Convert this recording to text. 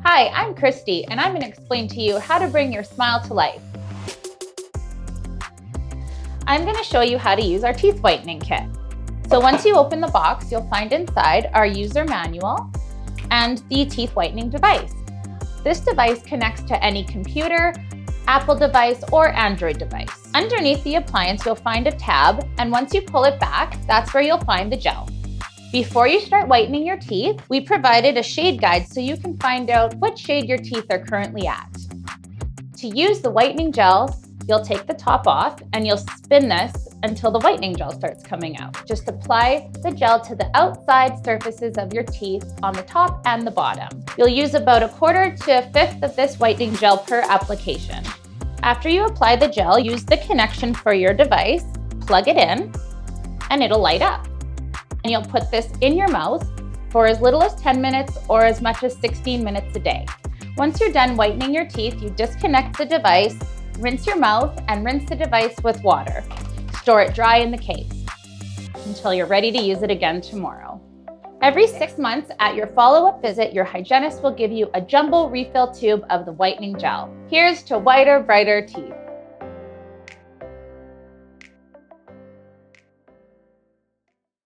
Hi, I'm Kristie, and I'm going to explain to you how to bring your smile to life. I'm going to show you how to use our teeth whitening kit. So once you open the box, you'll find inside our user manual and the teeth whitening device. This device connects to any computer, Apple device, or Android device. Underneath the appliance, you'll find a tab, and once you pull it back, that's where you'll find the gel. Before you start whitening your teeth, we provided a shade guide so you can find out what shade your teeth are currently at. To use the whitening gel, you'll take the top off and you'll spin this until the whitening gel starts coming out. Just apply the gel to the outside surfaces of your teeth on the top and the bottom. You'll use about 1/4 to 1/5 of this whitening gel per application. After you apply the gel, use the connection for your device, plug it in, and it'll light up. And you'll put this in your mouth for as little as 10 minutes or as much as 16 minutes a day. Once you're done whitening your teeth, you disconnect the device, rinse your mouth, and rinse the device with water. Store it dry in the case until you're ready to use it again tomorrow. Every 6 months at your follow-up visit, your hygienist will give you a jumbo refill tube of the whitening gel. Here's to whiter, brighter teeth.